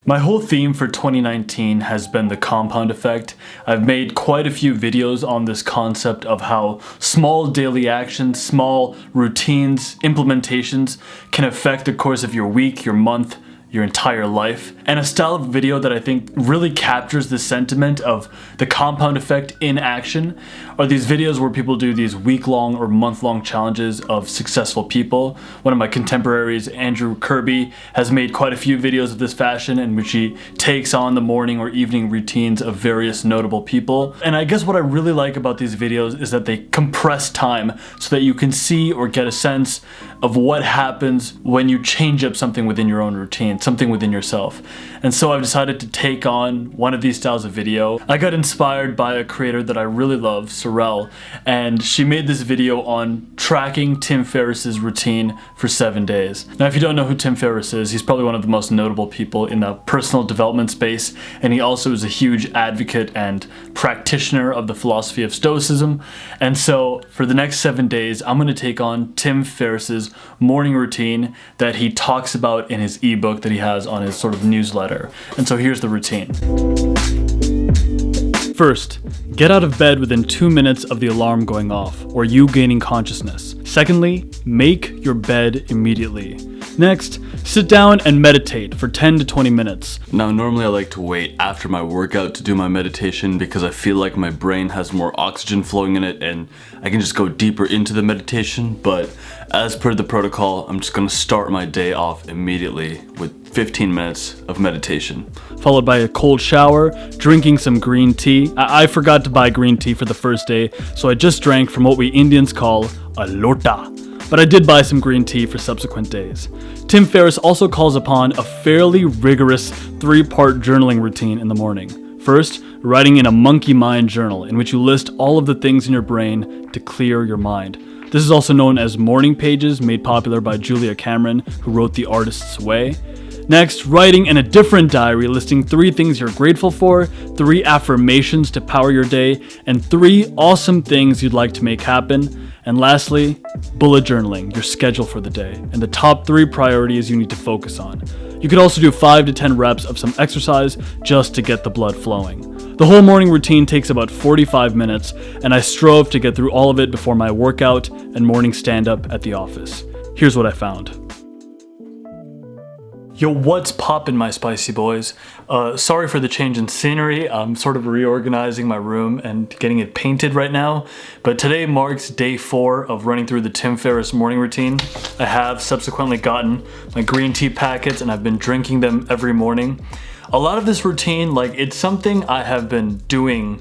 My whole theme for 2019 has been the compound effect. I've made quite a few videos on this concept of how small daily actions, small routines, implementations can affect the course of your week, your month, your entire life. And a style of video that I think really captures the sentiment of the compound effect in action are these videos where people do these week-long or month-long challenges of successful people. One of my contemporaries, Andrew Kirby, has made quite a few videos of this fashion in which he takes on the morning or evening routines of various notable people. And I guess what I really like about these videos is that they compress time so that you can see or get a sense of what happens when you change up something within your own routine, something within yourself. And so I've decided to take on one of these styles of video. I got inspired by a creator that I really love, Sorelle, and she made this video on tracking Tim Ferriss's routine for 7 days. Now, if you don't know who Tim Ferriss is, he's probably one of the most notable people in the personal development space, and he also is a huge advocate and practitioner of the philosophy of stoicism. And so for the next 7 days, I'm gonna take on Tim Ferriss's morning routine that he talks about in his ebook that he has on his sort of newsletter. And so here's the routine. First, get out of bed within 2 minutes of the alarm going off, or you gaining consciousness. Secondly, make your bed immediately. Next, sit down and meditate for 10 to 20 minutes. Now, normally I like to wait after my workout to do my meditation because I feel like my brain has more oxygen flowing in it and I can just go deeper into the meditation, but as per the protocol, I'm just gonna start my day off immediately with 15 minutes of meditation. Followed by a cold shower, drinking some green tea. I forgot to buy green tea for the first day, so I just drank from what we Indians call a lota. But I did buy some green tea for subsequent days. Tim Ferriss also calls upon a fairly rigorous 3-part journaling routine in the morning. First, writing in a monkey mind journal in which you list all of the things in your brain to clear your mind. This is also known as morning pages, made popular by Julia Cameron, who wrote The Artist's Way. Next, writing in a different diary listing 3 things you're grateful for, 3 affirmations to power your day, and 3 awesome things you'd like to make happen. And lastly, bullet journaling, your schedule for the day, and the top 3 priorities you need to focus on. You could also do 5 to 10 reps of some exercise just to get the blood flowing. The whole morning routine takes about 45 minutes, and I strove to get through all of it before my workout and morning stand-up at the office. Here's what I found. Yo, what's poppin', my spicy boys? Sorry for the change in scenery. I'm sort of reorganizing my room and getting it painted right now. But today marks day 4 of running through the Tim Ferriss morning routine. I have subsequently gotten my green tea packets and I've been drinking them every morning. A lot of this routine, it's something I have been doing.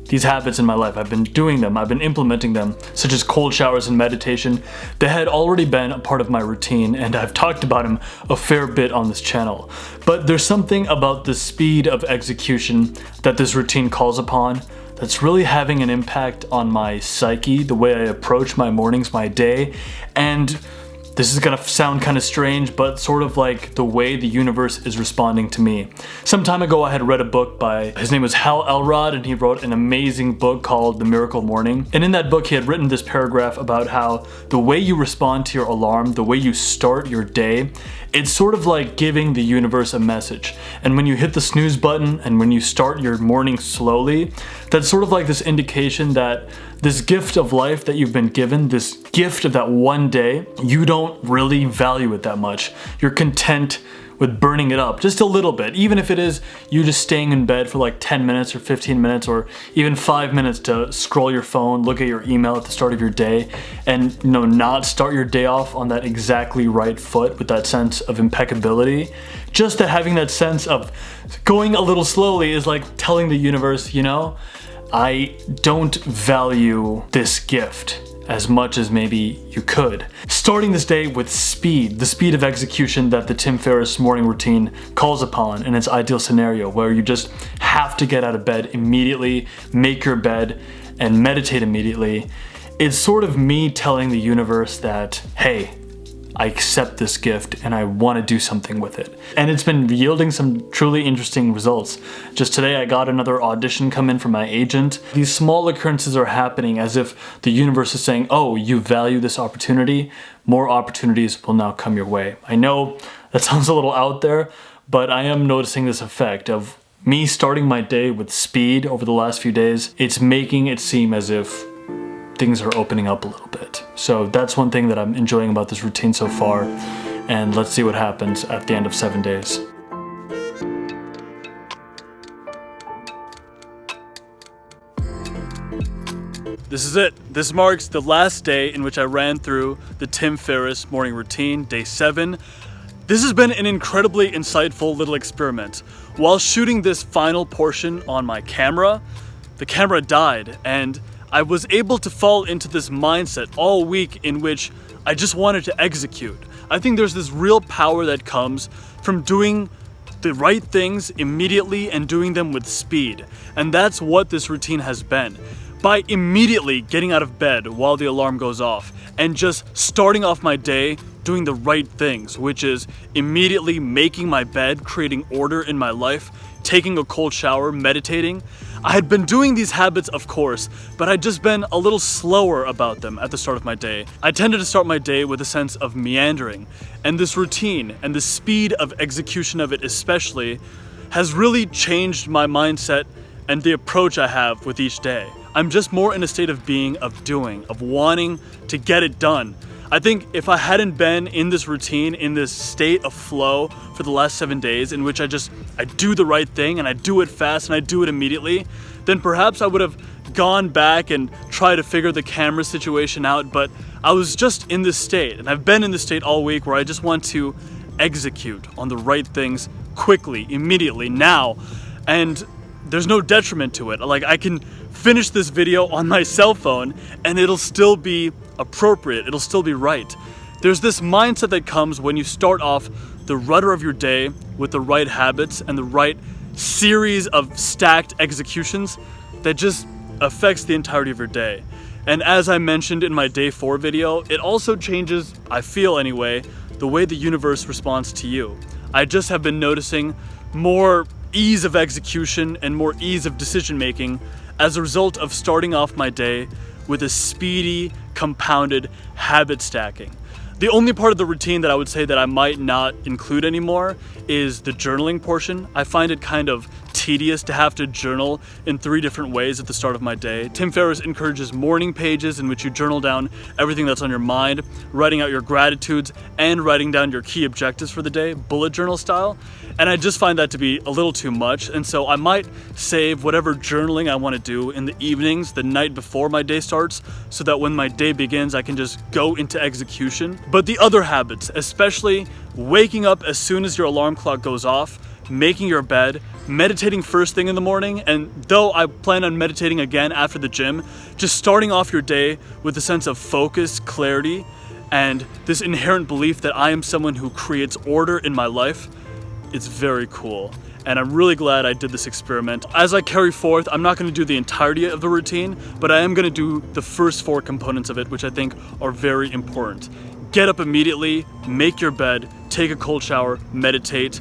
These habits in my life, I've been doing them, I've been implementing them, such as cold showers and meditation. They had already been a part of my routine, and I've talked about them a fair bit on this channel. But there's something about the speed of execution that this routine calls upon that's really having an impact on my psyche, the way I approach my mornings, my day, and this is gonna sound kind of strange, but sort of like the way the universe is responding to me. Some time ago I had read a book by, his name was Hal Elrod, and he wrote an amazing book called The Miracle Morning. And in that book he had written this paragraph about how the way you respond to your alarm, the way you start your day, it's sort of like giving the universe a message. And when you hit the snooze button and when you start your morning slowly, that's sort of like this indication that this gift of life that you've been given, this gift of that one day, you don't really value it that much. You're content with burning it up just a little bit, even if it is you just staying in bed for 10 minutes or 15 minutes or even 5 minutes to scroll your phone, look at your email at the start of your day, and not start your day off on that exactly right foot with that sense of impeccability. Just that having that sense of going a little slowly is like telling the universe, I don't value this gift as much as maybe you could. Starting this day with speed, the speed of execution that the Tim Ferriss morning routine calls upon in its ideal scenario, where you just have to get out of bed immediately, make your bed, and meditate immediately. It's sort of me telling the universe that, hey, I accept this gift and I want to do something with it. And it's been yielding some truly interesting results. Just today I got another audition come in from my agent. These small occurrences are happening as if the universe is saying, oh, you value this opportunity, more opportunities will now come your way. I know that sounds a little out there, but I am noticing this effect of me starting my day with speed over the last few days. It's making it seem as if things are opening up a little bit. So that's one thing that I'm enjoying about this routine so far, and let's see what happens at the end of 7 days. This is it. This marks the last day in which I ran through the Tim Ferriss morning routine, day 7. This has been an incredibly insightful little experiment. While shooting this final portion on my camera, the camera died, and I was able to fall into this mindset all week in which I just wanted to execute. I think there's this real power that comes from doing the right things immediately and doing them with speed. And that's what this routine has been. By immediately getting out of bed while the alarm goes off and just starting off my day doing the right things, which is immediately making my bed, creating order in my life, taking a cold shower, meditating. I had been doing these habits, of course, but I'd just been a little slower about them at the start of my day. I tended to start my day with a sense of meandering, and this routine and the speed of execution of it especially has really changed my mindset and the approach I have with each day. I'm just more in a state of being, of doing, of wanting to get it done. I think if I hadn't been in this routine, in this state of flow for the last 7 days in which I do the right thing and I do it fast and I do it immediately, then perhaps I would have gone back and tried to figure the camera situation out, but I was just in this state, and I've been in this state all week where I just want to execute on the right things quickly, immediately, now, and there's no detriment to it. Like, I can finish this video on my cell phone and it'll still be appropriate, it'll still be right. There's this mindset that comes when you start off the rudder of your day with the right habits and the right series of stacked executions that just affects the entirety of your day. And as I mentioned in my day 4 video, it also changes, I feel anyway, the way the universe responds to you. I just have been noticing more ease of execution and more ease of decision making as a result of starting off my day with a speedy, compounded habit stacking. The only part of the routine that I would say that I might not include anymore is the journaling portion. I find it kind of tedious to have to journal in 3 different ways at the start of my day. Tim Ferriss encourages morning pages in which you journal down everything that's on your mind, writing out your gratitudes, and writing down your key objectives for the day, bullet journal style. And I just find that to be a little too much, and so I might save whatever journaling I want to do in the evenings, the night before my day starts, so that when my day begins, I can just go into execution. But the other habits, especially waking up as soon as your alarm clock goes off, making your bed, meditating first thing in the morning, and though I plan on meditating again after the gym, just starting off your day with a sense of focus, clarity, and this inherent belief that I am someone who creates order in my life, it's very cool. And I'm really glad I did this experiment. As I carry forth, I'm not going to do the entirety of the routine, but I am going to do the first 4 components of it, which I think are very important. Get up immediately, make your bed, take a cold shower, meditate.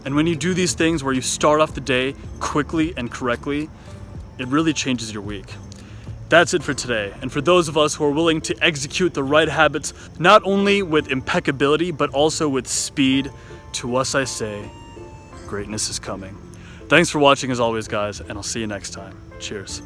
And when you do these things where you start off the day quickly and correctly, it really changes your week. That's it for today. And for those of us who are willing to execute the right habits, not only with impeccability, but also with speed, to us I say, greatness is coming. Thanks for watching as always, guys, and I'll see you next time. Cheers.